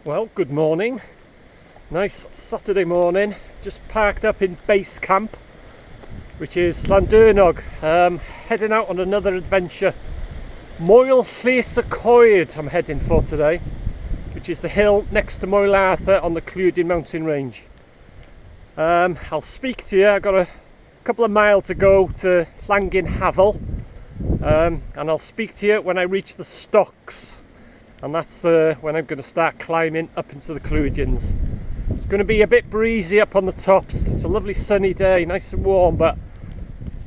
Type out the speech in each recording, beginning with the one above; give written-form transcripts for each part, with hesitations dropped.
Well, good morning. Nice Saturday morning. Just parked up in base camp, which is Llandurnog. Heading out on another adventure. Moel Llys Y Coed I'm heading for today, which is the hill next to Moel Llys on the Clwydian mountain range. I'll speak to you. I've got a couple of miles to go to Llanhavel, and I'll speak to you when I reach the stocks, and that's when I'm going to start climbing up into the Clwydians. It's going to be a bit breezy up on the tops. It's a lovely sunny day, nice and warm, but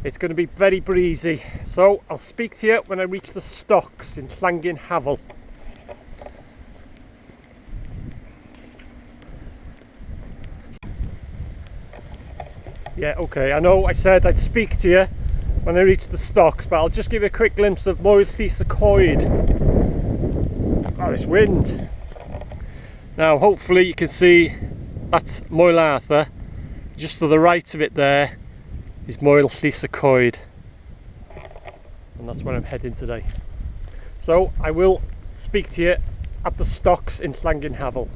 it's going to be very breezy. So I'll speak to you when I reach the stocks in Llanhavel. Yeah, okay, I know I said I'd speak to you when I reach the stocks, but I'll just give you a quick glimpse of Moel Llys Y Coed. Oh, this wind. Now hopefully you can see that's Moel Llys. Just to the right of it there is Moel Llys Y Coed, and that's where I'm heading today. So I will speak to you at the stocks in Llanhavel.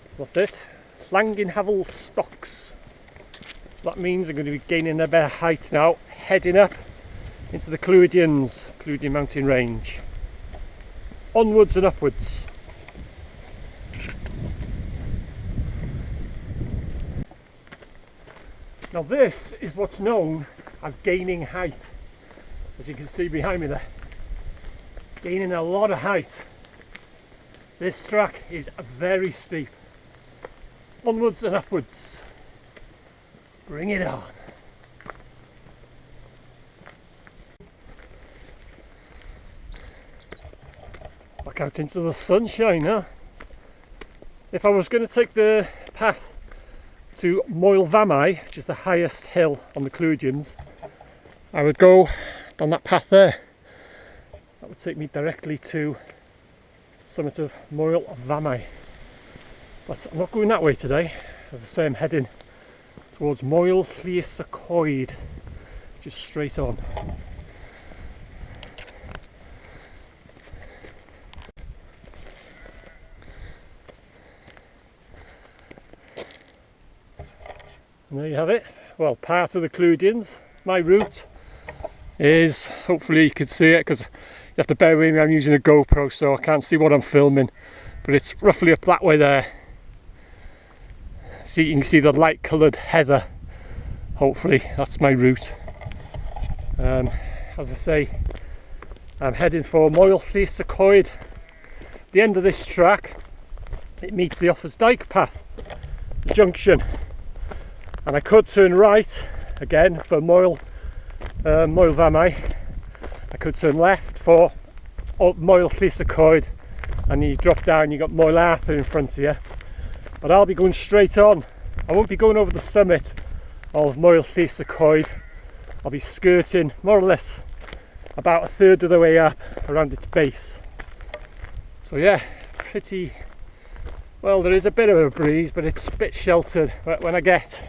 So that's it, Llanhavel stocks. So that means I'm going to be gaining a bit of height now, heading up into the Clwydian mountain range. Onwards and upwards. Now this is what's known as gaining height. As you can see behind me there, gaining a lot of height. This track is very steep. Onwards and upwards. Bring it on. Back out into the sunshine now. If I was going to take the path to Moel Famau, which is the highest hill on the Clwydians, I would go down that path there. That would take me directly to the summit of Moel Famau. But I'm not going that way today. As I say, I'm heading towards Moel Llys Y Coed, just straight on. And there you have it. Well, part of the Clwydians. My route is, hopefully you can see it, because you have to bear with me, I'm using a GoPro so I can't see what I'm filming, but it's roughly up that way there. So you can see the light coloured heather. Hopefully that's my route. As I say, I'm heading for Moel Llys Y Coed. The end of this track, it meets the Offa's Dyke path, the junction, and I could turn right again for Moel Famau. I could turn left for Moel Llys Y Coed, and you drop down, you got Moel Llys in front of you. But I'll be going straight on. I won't be going over the summit of Moel Llys Y Coed. I'll be skirting more or less about a third of the way up around its base. So yeah, pretty well. There is a bit of a breeze, but it's a bit sheltered. But when I get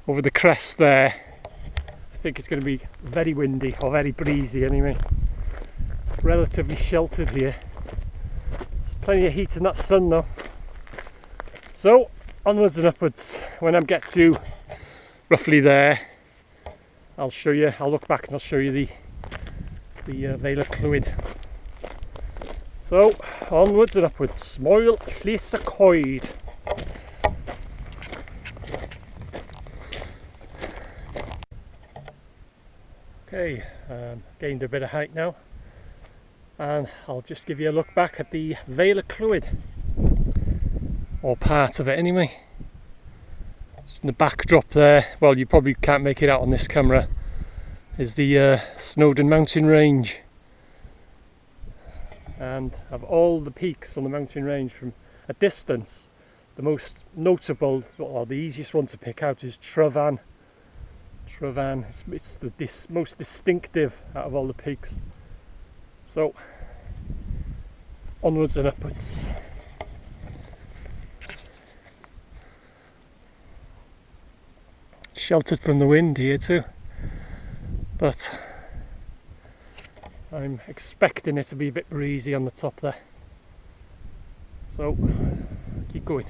over the crest there, I think it's going to be very windy, or very breezy anyway. It's relatively sheltered here. There's plenty of heat in that sun though. So onwards and upwards. When I get to roughly there, I'll show you. I'll look back and I'll show you the Vale of Clwyd. So onwards and upwards. Moel Llys Y Coed. Okay, gained a bit of height now, and I'll just give you a look back at the Vale of Clwyd. Or part of it anyway. Just in the backdrop there, well, you probably can't make it out on this camera, is the Snowdon mountain range. and of all the peaks on the mountain range from a distance, the most notable, or the easiest one to pick out, is Tryfan. Tryfan, it's the most distinctive out of all the peaks. So, onwards and upwards. Sheltered from the wind here too, but I'm expecting it to be a bit breezy on the top there. So, keep going.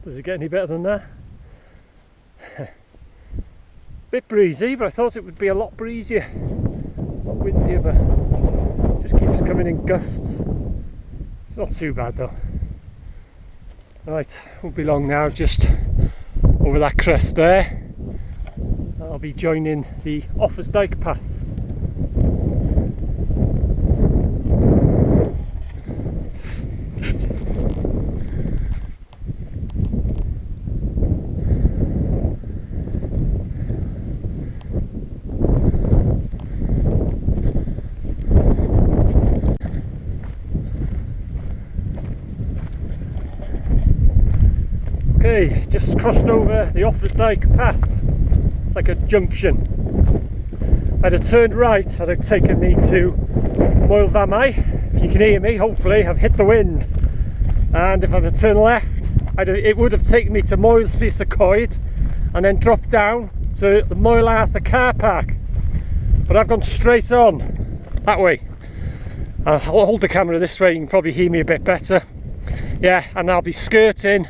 Does it get any better than that? Bit breezy, but I thought it would be a lot breezier. Not windier, but just keeps coming in gusts. It's not too bad though. Right, won't be long now, just over that crest there. I'll be joining the Offa's Dyke path. Okay, just crossed over the Offa's Dyke path. It's like a junction. If I'd have turned right, I'd have taken me to Moel Llys. If you can hear me, hopefully, I've hit the wind. And if I'd have turned left, it would have taken me to Moel Llys Y Coed and then dropped down to the Moel Llys car park. But I've gone straight on that way. I'll hold the camera this way, you can probably hear me a bit better. Yeah, and I'll be skirting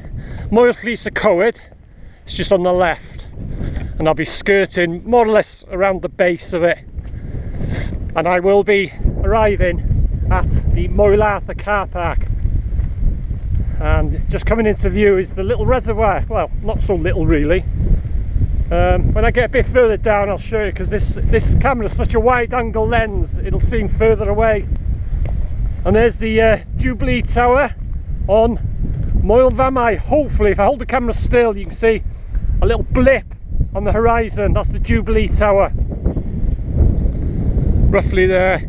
Moel Llys Y Coed. It's just on the left, and I'll be skirting more or less around the base of it, and I will be arriving at the Moel Llys car park. And just coming into view is the little reservoir. Well, not so little really. When I get a bit further down I'll show you, because this camera is such a wide angle lens, it'll seem further away. And there's the Jubilee tower on Moel Llys. Hopefully, if I hold the camera still, you can see a little blip on the horizon. That's the Jubilee tower, roughly there.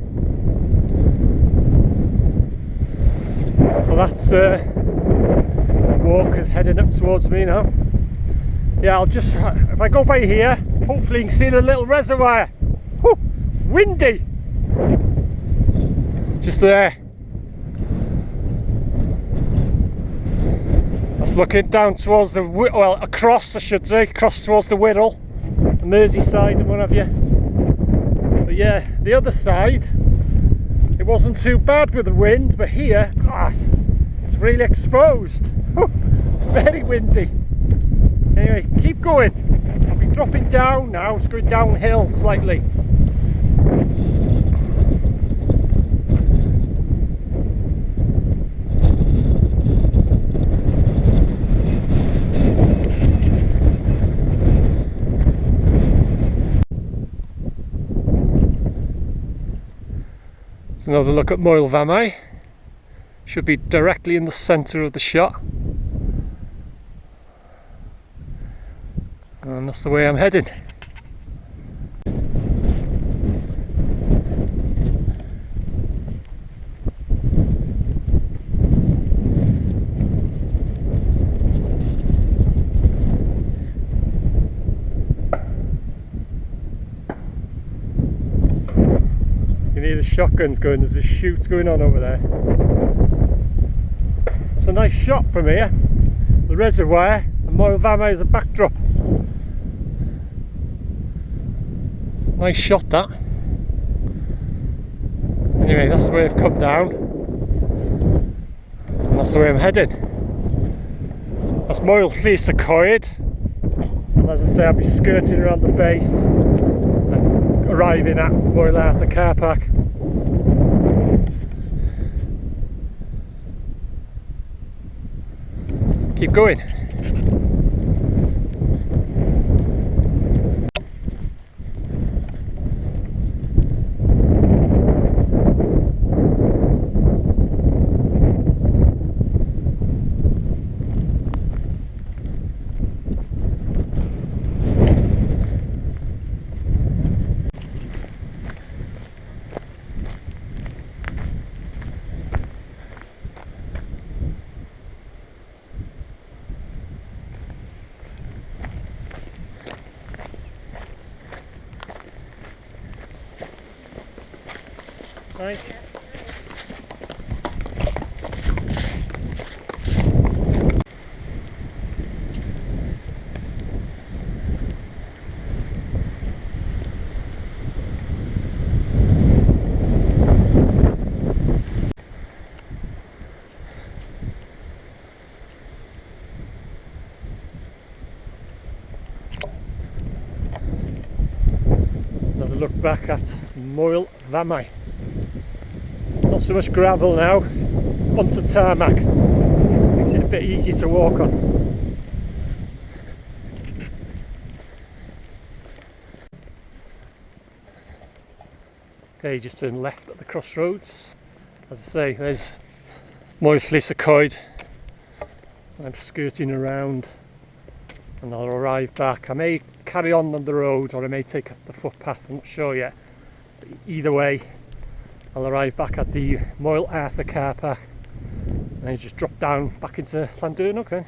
So that's some walkers heading up towards me now. Yeah, if I go by here, hopefully you can see the little reservoir. Whew, windy. Just there. That's looking down towards the, well, across I should say, across towards the Wirral, the Merseyside and what have you. But yeah, the other side, it wasn't too bad with the wind, but here, God, it's really exposed. Very windy. Anyway, keep going. I'll be dropping down now, it's going downhill slightly. Another look at Moel Llys. Should be directly in the centre of the shot, and that's the way I'm heading. The shotgun's going, there's a shoot going on over there. It's a nice shot from here, the reservoir and Moel Llys as a backdrop. Nice shot that. Anyway, that's the way I've come down, and that's the way I'm heading. That's Moel Llys Y Coed, and and as I say, I'll be skirting around the base and arriving at Moel Llys Y Coed car park. Keep going. Nice. Another look back at Moel Llys. Not so much gravel now, onto tarmac. Makes it a bit easier to walk on. Okay, just turn left at the crossroads. As I say, there's Moel Llys Y Coed. I'm skirting around and I'll arrive back. I may carry on the road or I may take up the footpath, I'm not sure yet. But either way, I'll arrive back at the Moel Llys Y Coed car park and then just drop down back into Llandernog then.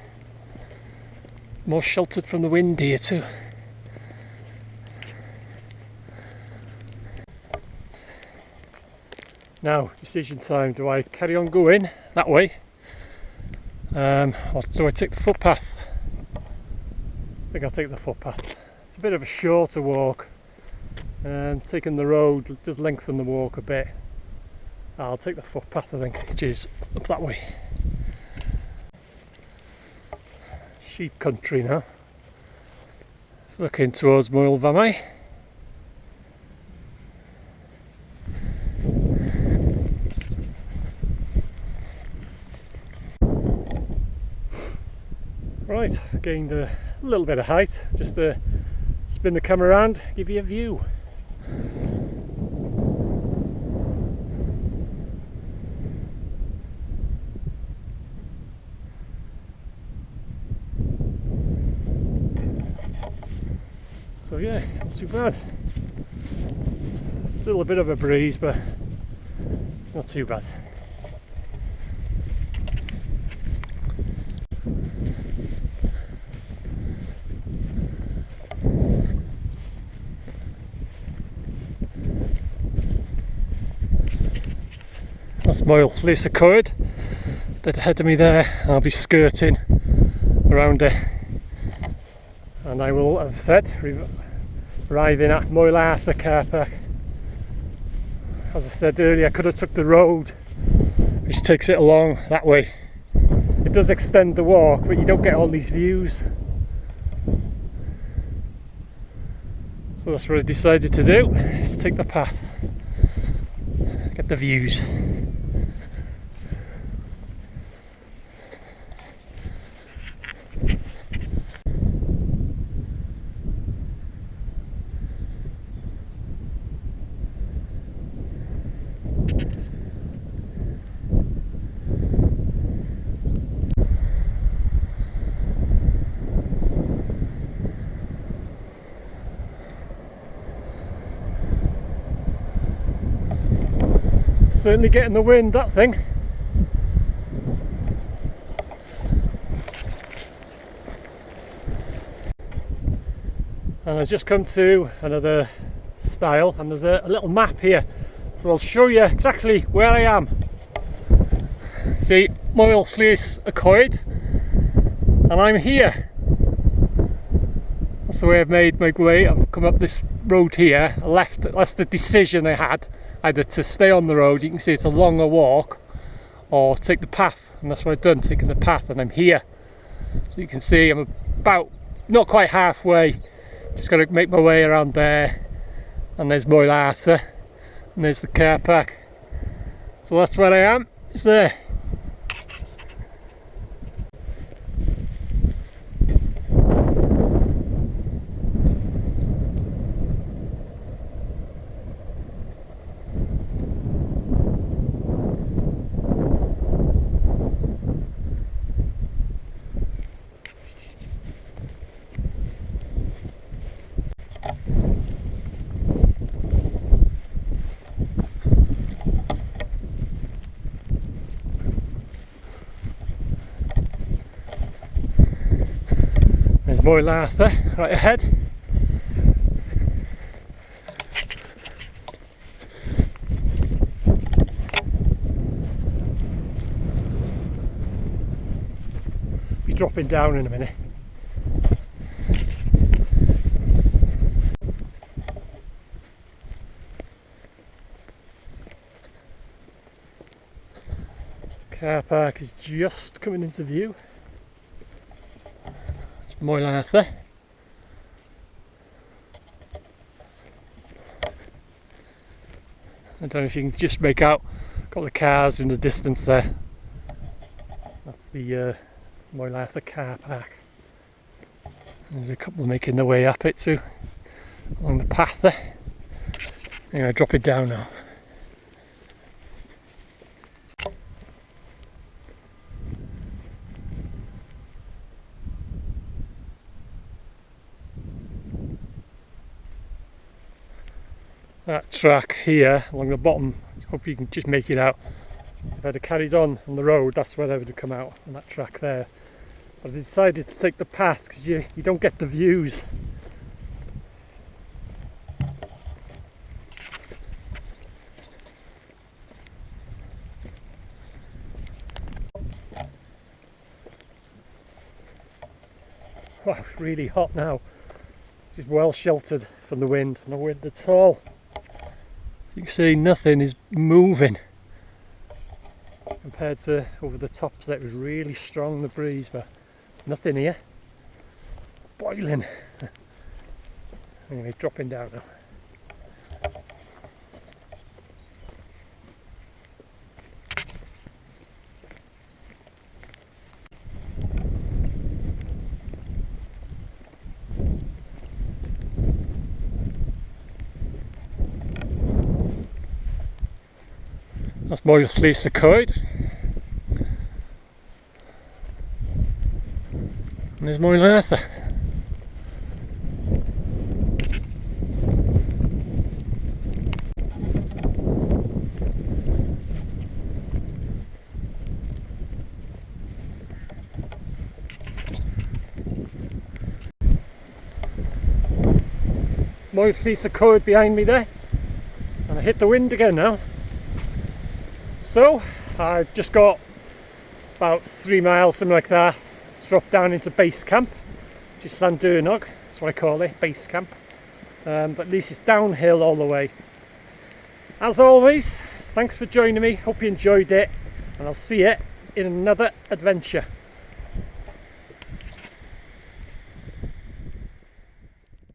More sheltered from the wind here too. Now, decision time, do I carry on going that way or do I take the footpath? I think I'll take the footpath. It's a bit of a shorter walk and taking the road does lengthen the walk a bit. I'll take the footpath, I think, which is up that way. Sheep country now. It's looking towards Moel Llys Y Coed. Right, gained a little bit of height, just to spin the camera around, give you a view. So yeah, not too bad. Still a bit of a breeze, but it's not too bad. That's Moel Llys Y Coed, dead ahead of me there. I'll be skirting around it and I will, as I said, arriving at Moel Llys Y Coed car park. As I said earlier, I could have took the road which takes it along that way. It does extend the walk, but you don't get all these views. So that's what I decided to do, is take the path, get the views. Certainly getting the wind, that thing. And I've just come to another stile and there's a little map here, so I'll show you exactly where I am. See, Moel Llys Y Coed, and I'm here. That's the way I've made my way. I've come up this road here, I left, that's the decision I had, either to stay on the road, you can see it's a longer walk, or take the path, and that's what I've done, taking the path, and I'm here. So you can see I'm about not quite halfway, just got to make my way around there, and there's Moel Llys and there's the car park. So that's where I am, it's there. There's Moel Llys right ahead. Be dropping down in a minute. Car park is just coming into view. Moel Llys. I don't know if you can just make out, got the cars in the distance there. That's the Moel Llys car park. There's a couple making their way up it too, along the path there. Anyway, drop it down now. That track here along the bottom, hope you can just make it out. If I'd have carried on the road, that's where I would have come out, on that track there. But I decided to take the path because you don't get the views. Wow, it's really hot now. This is well sheltered from the wind, no wind at all. You can see nothing is moving compared to over the tops. That was really strong, the breeze, but there's nothing here. Boiling. Anyway, dropping down now. That's Moel Llys Y Coed. And there's Moel Llys. Moel Llys Y Coed behind me there. And I hit the wind again now. So I've just got about 3 miles, something like that, to drop down into base camp, just Llandurnog, that's what I call it, base camp. But at least it's downhill all the way. As always, thanks for joining me, hope you enjoyed it, and I'll see you in another adventure.